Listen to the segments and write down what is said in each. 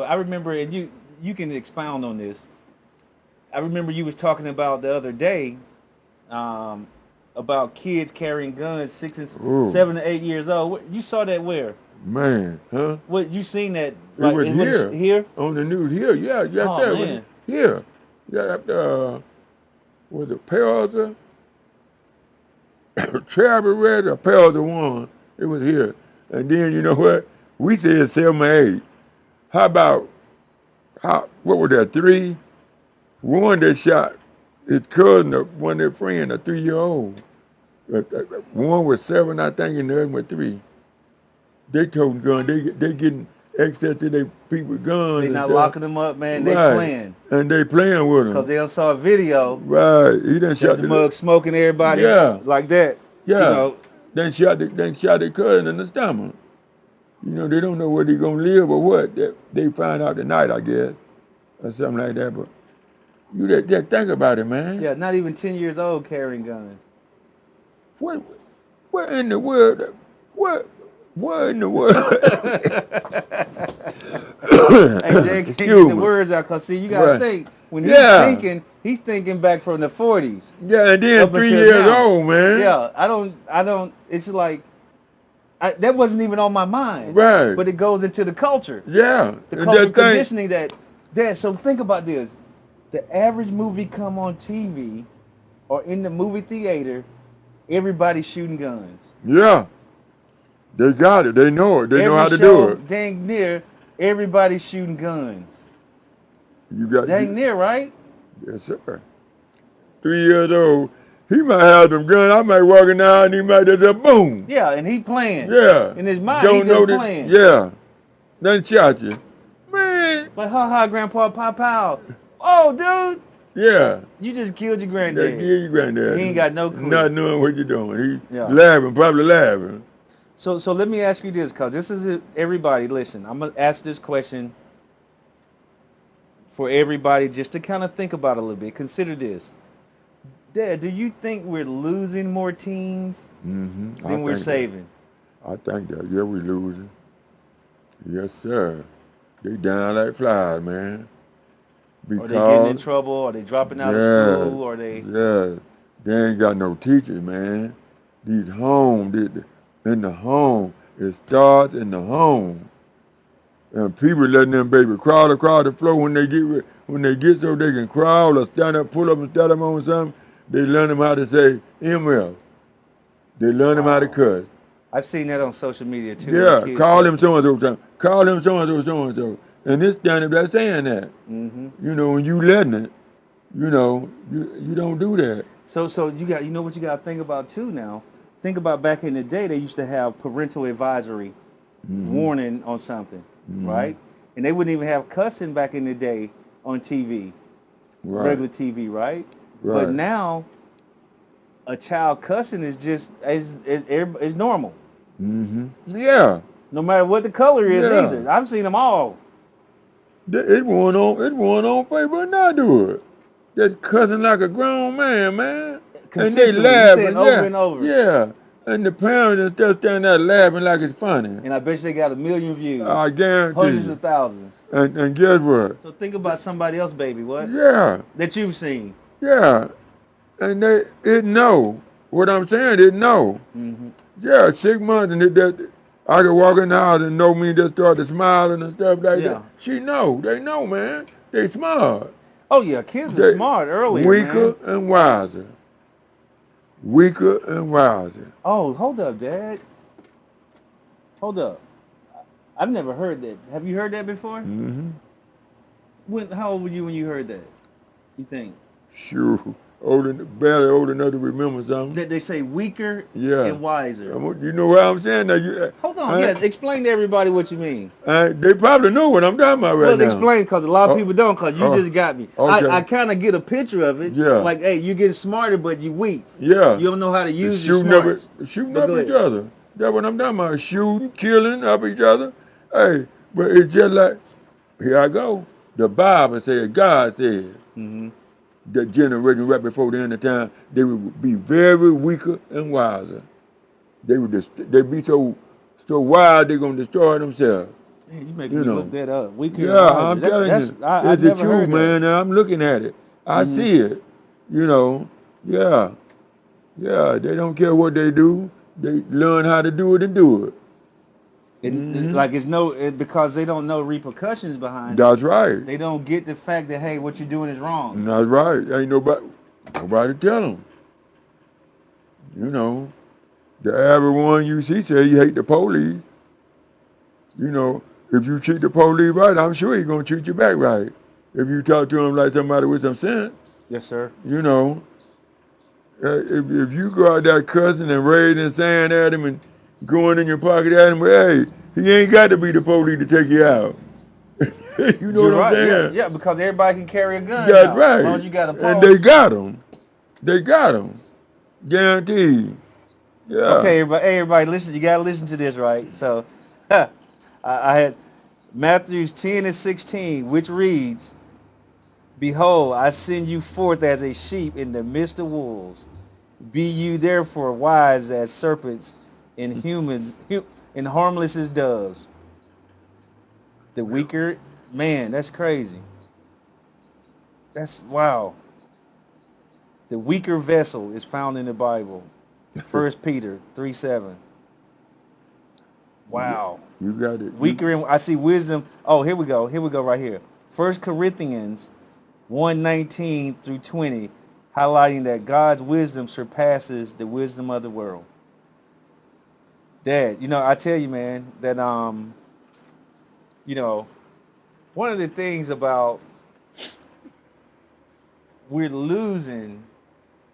I remember, and you can expound on this. I remember you was talking about the other day um, about kids carrying guns 7 to 8 years old. You saw that where? Man, huh? What you seen that? It Like was it was here here? on the news here. Yeah, yeah, Oh there was man. here. Yeah, was it Pelzer? Travel Red or Pelzer one? It was here. And then you know what? We said 7 or 8. How about what were there, 3? One that shot his cousin, one of their friend, a 3-year-old. One was 7, I think, and the other was 3. They toting guns. They getting access to their people guns They and not stuff. locking them up, man. They Right. playing And they playing with because them. they done saw a video. Right. He done There's shot a mug smoking everybody yeah, like that. You yeah. know. Then shot their cousin in the stomach. You know, they don't know whether he's gonna live or what. They find out tonight, I guess, or something like that. But you just think about it, man. Yeah, not even 10 years old carrying guns. What what in the world? What in the world? Hey, Jay can't get Excuse the me. words out because see, you gotta Right. think when Yeah. he's thinking back from the 40s Yeah, and then up three until years now. old, man. Yeah, I don't. It's like that wasn't even on my mind, Right. but it goes into the culture, Yeah. the And cultural just think, conditioning that. Dad, so think about this: the average movie come on TV or in the movie theater, everybody's shooting guns. yeah, they got it. They know it. They know Every how to do show, it. dang near, everybody's shooting guns. You got Dang near, right? yes, sir. 3 years old. He might have them gun. I might walk in there and he might just boom. Yeah, and he playing. Yeah. In his mind, he Don't know just that. playing. Yeah. Done shot you. Man. Like, ha ha, grandpa, pow pow. Oh, dude, Yeah. you just killed your That granddad. give you granddad. He ain't got no clue. Not knowing what you're doing. He Yeah. laughing, probably laughing. So let me ask you this, cause this is everybody. Listen, I'm gonna ask this question for everybody just to kind of think about it a little bit. Consider this, Dad. Do you think we're losing more teens Mm-hmm. than we're saving? I think that. Yeah, we losing. Yes, sir. They down like flies, man. Are they getting in Because trouble? Are they dropping out of yeah, school? Are they? yeah, they ain't got no teachers, man. These home, in the home, it starts in the home, and people letting them baby crawl across the floor when they get so they can crawl or stand up, pull up and stand up on something. They learn them how to say ML. They learn them how to Wow. cuss. I've seen that on social media too. Yeah, Kids call cussing. him so and so something. Call him so and so so and so. And it's standing there saying that. Mm-hmm. You know, when you letting it, you know, you don't do that. So you know what you got to think about too now. Think about back in the day, they used to have parental advisory Mm-hmm. warning on something, Mm-hmm. right? And they wouldn't even have cussing back in the day on TV, Right. regular TV, right? Right. But now a child cussing is just is normal, Mm-hmm. Yeah. no matter what the color is Yeah. either. I've seen them all. It went on Facebook and I do it. Just cussing like a grown man, man. And they Consistently, you laughing, saying over yeah. and over. Yeah. And the parents are still standing there laughing like it's funny. And I bet you they got 1 million views, I guarantee hundreds you. of thousands. And guess what? So think about somebody else, baby, what? Yeah. That you've seen. Yeah. And it know. What I'm saying, it know. Mm-hmm. Yeah, 6 months and I could walk in the house and know me just started smiling and stuff like Yeah. that. She know. They know, man. They smart. Oh yeah, kids are They smart earlier, weaker man. and wiser. Weaker and wiser. Oh, hold up, Dad. Hold up. I've never heard that. Have you heard that before? Mm-hmm. How old were you when you heard that? You think Sure. Barely old enough to remember something. that they say weaker Yeah. and wiser? You know what I'm saying? Now, Hold on, yeah. Explain to everybody what you mean. they probably know what I'm talking about right Well, now. explain, because a lot of Oh, people don't, because you oh, just got me. okay. I kind of get a picture of it. Yeah. Like, hey, you're getting smarter, but you weak. Yeah. You don't know how to use your shooting up, smarts. shooting But up go each ahead. other. That's what I'm talking about. Shooting, killing up each other. Hey, but it's just like, here I go. The Bible said, God said, Mm-hmm. the generation right before the end of time, they would be very weaker and wiser. They would be so wise they're gonna destroy themselves. Man, you making You me look know. that up. Weaker and Yeah, wiser. I'm telling you, I it's the never truth, heard that. man. And I'm looking at it. I Hmm. see it. You know. Yeah. Yeah. They don't care what they do. They learn how to do it and do it. And Hmm. like because they don't know repercussions behind it. That's right. They don't get the fact that hey, what you're doing is wrong. That's right. Ain't nobody tell them. You know. The average one you see say he hate the police. You know, if you treat the police right, I'm sure he's gonna treat you back right. If you talk to him like somebody with some sense, Yes, sir. you know, if you go out there cussing and raising sand at him and going in your pocket at him, well, hey, he ain't got to be the police to take you out. You know You're what I'm right. Yeah, saying? yeah. Because everybody can carry a gun That's now, as long right. as you got a And pulse. they got him. They got him. Guaranteed. Yeah. Okay, everybody. Hey, everybody, listen. You gotta listen to this, right? So, I had Matthews 10:16, which reads, "Behold, I send you forth as a sheep in the midst of wolves. Be you therefore wise as serpents, and and harmless as doves." The weaker man, that's crazy. That's wow. The weaker vessel is found in the Bible. 1 Peter 3:7. Wow. You got it. Weaker in I see wisdom. Oh, here we go. Here we go right here. 1 Corinthians 1:19 through 20, highlighting that God's wisdom surpasses the wisdom of the world. Dad, I tell you, man, that one of the things about we're losing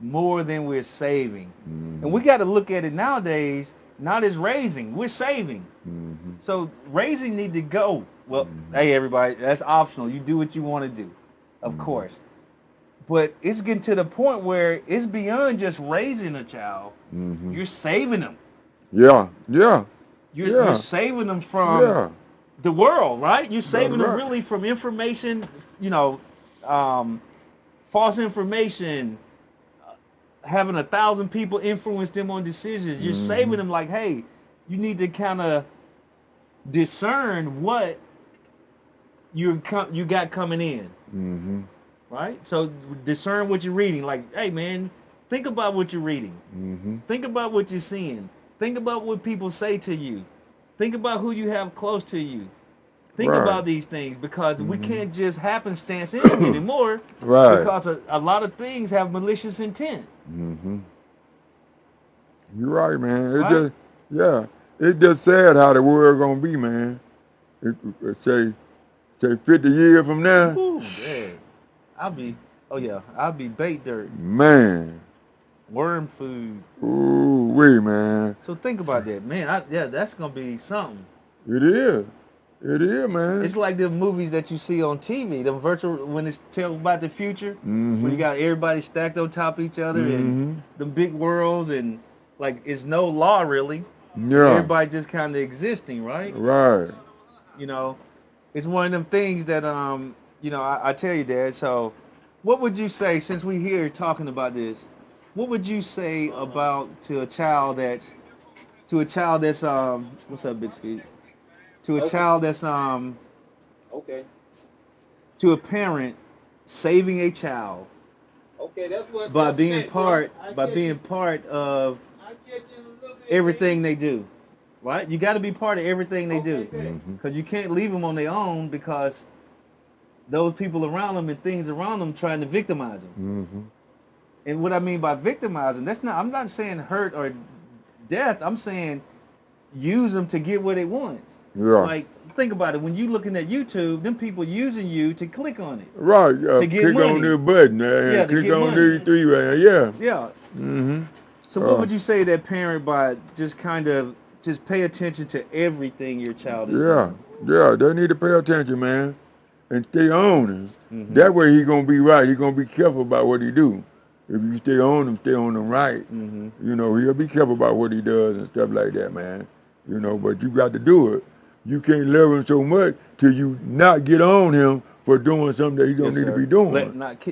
more than we're saving. And we got to look at it nowadays, not as raising, we're saving. Mm-hmm. So raising need to go. Well, hey everybody, that's optional. You do what you want to do, of course. But it's getting to the point where it's beyond just raising a child. Mm-hmm. You're saving them. Yeah. Yeah. You're saving them from the world, right? You're saving them really from information, false information, having 1,000 people influence them on decisions. You're saving them like, hey, you need to kind of discern what you got coming in. Mm-hmm. Right? So discern what you're reading. Like, hey, man, think about what you're reading. Mm-hmm. Think about what you're seeing. Think about what people say to you. Think about who you have close to you. Think about these things because we can't just happenstance in them anymore. Right. Because a lot of things have malicious intent. Mm-hmm. You're right, man. Right? It's just sad how the world gonna be, man. Say 50 years from now. Ooh, man. I'll be bait dirt. Man. Worm food. Ooh, wee, man. So think about that, man. That's gonna be something. It is. It is, man. It's like the movies that you see on TV, the virtual when it's telling about the future, where you got everybody stacked on top of each other and the big worlds and like it's no law really. Yeah. Everybody just kind of existing, right? Right. It's one of them things that I tell you, Dad. So, what would you say since we here talking about this? What would you say about to a child that's what's up, Big Speed? To a child that's Okay. to a parent saving a child Okay, that's what. by that's being it, bro. part of I get you in a little bit, everything they do, right? You got to be part of everything they do, Okay. because you can't leave them on their own because those people around them and things around them trying to victimize them. Mm-hmm. And what I mean by victimize them, I'm not saying hurt or death. I'm saying use them to get what they want. Yeah. Like, think about it. When you looking at YouTube, them people using you to click on it. Right. To get click money. on this button, man. Yeah, to click get on money. these three, man. Yeah. Yeah. Mm-hmm. So what would you say to that parent by just kind of just pay attention to everything your child is doing? Yeah. They need to pay attention, man, and stay on him. Mm-hmm. That way he gonna be right. He gonna be careful about what he do. If you stay on him right. Mm-hmm. He'll be careful about what he does and stuff like that, man. But you got to do it. You can't love him so much till you not get on him for doing something that he don't need to be doing.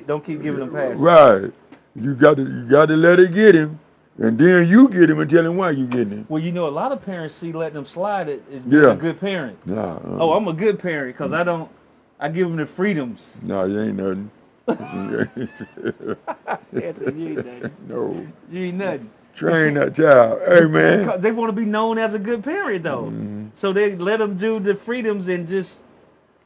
Don't keep giving him passes. Right. You got to let it get him. And then you get him and tell him why you getting him. Well, you know, a lot of parents see letting them slide as being Yeah. a good parent. Nah. Oh, I'm a good parent because I give them the freedoms. Nah, you ain't nothing. Yes, you ain't nothing. No. You ain't nothing. Train that child. Hey, man. Because they want to be known as a good parent, though. Mhm. So they let them do the freedoms and just,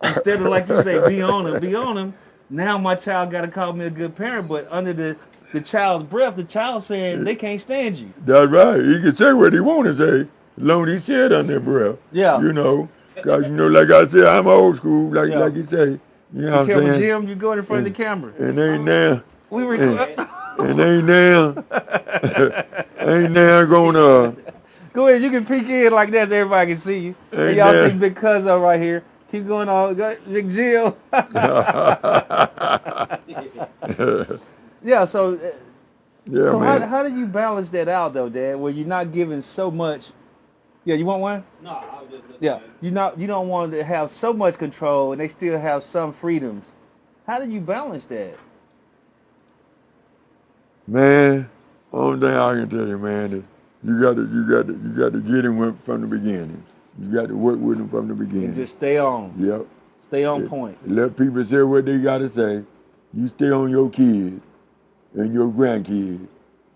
instead of, like you say, be on them. Now my child got to call me a good parent, but under the child's breath, the child saying they can't stand you. That's right. He can say what he want to say, as long as he said under their breath. Yeah. You know, because, you know, like I said, I'm old school, like you say. You know what I'm saying? Jim, you go in front of the camera. And ain't now. We record. And ain't now. Ain't now gonna. Go ahead, you can peek in like that so everybody can see you. And y'all see Big Cuzzo right here. Keep going on. Big Jill. Yeah, so Yeah, man. how do you balance that out though, Dad? Where you're not giving so much. Yeah, you want one? No, I was just looking Yeah, at it. you don't want to have so much control and they still have some freedoms. How do you balance that? Man, only thing I can tell you, man, is you got to get him from the beginning. You got to work with him from the beginning. And just stay on. Yep. Stay on point. Let people say what they got to say. You stay on your kids and your grandkids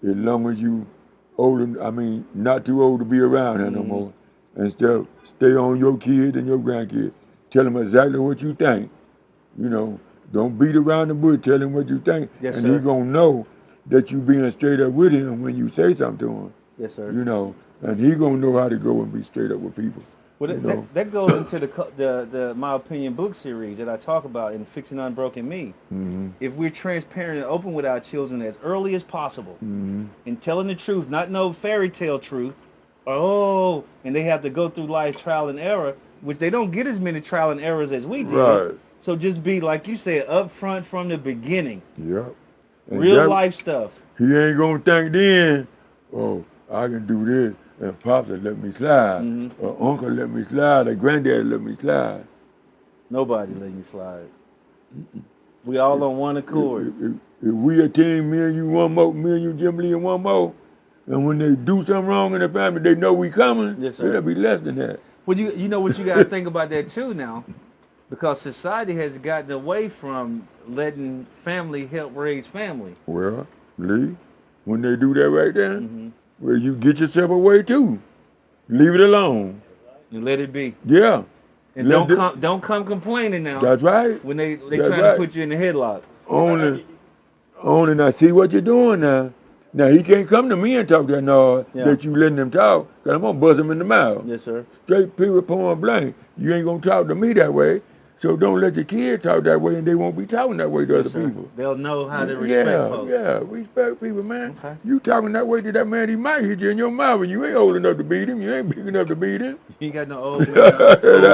as long as you not too old to be around here no more. And still stay on your kids and your grandkids. Tell them exactly what you think. You know, don't beat around the bush. Tell him what you think. Yes, and sir. he's going to know that you being straight up with him when you say something to him. Yes, sir. You know, and he going to know how to go and be straight up with people. Well, that goes into the My Opinion book series that I talk about in Fixing Unbroken Me. Mm-hmm. If we're transparent and open with our children as early as possible, Mm-hmm. and telling the truth, not no fairy tale truth, and they have to go through life trial and error, which they don't get as many trial and errors as we did. Right. So just be, like you said, upfront from the beginning. Yep. And Real life stuff. He ain't going to think then, oh, I can do this, and Pops will let me slide, Mm-hmm. or Uncle let me slide, or Granddad let me slide. Nobody let you slide. We all on one accord. If we a team, me and you one more, me and you, Jim Lee, and one more, and when they do something wrong in the family, they know we coming. Yes, sir. It'll be less than that. Well, you know what you got to think about that too now, because society has gotten away from letting family help raise family. Well, Lee, when they do that right there, Mm-hmm. well, you get yourself away too. Leave it alone. And let it be. Yeah. And don't come complaining now. That's right. When they That's trying right. to put you in the headlock. Only now see what you're doing now. Now he can't come to me and talk that that you letting him talk, cause I'm gonna buzz him in the mouth. Yes, sir. Straight period, point blank. You ain't gonna talk to me that way. So don't let your kids talk that way, and they won't be talking that way to other people. They'll know how to respect folks. Yeah, respect people, man. Okay. You talking that way to that man, he might hit you in your mouth, and you ain't old enough to beat him. You ain't big enough to beat him. You ain't got no old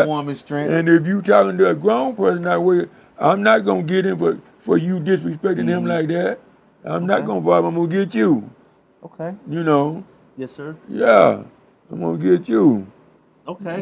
woman strength. And if you talking to a grown person that way, I'm not gonna get him for you disrespecting him like that. I'm not gonna bother. I'm gonna get you. Okay. You know. Yes, sir. Yeah, I'm gonna get you. Okay.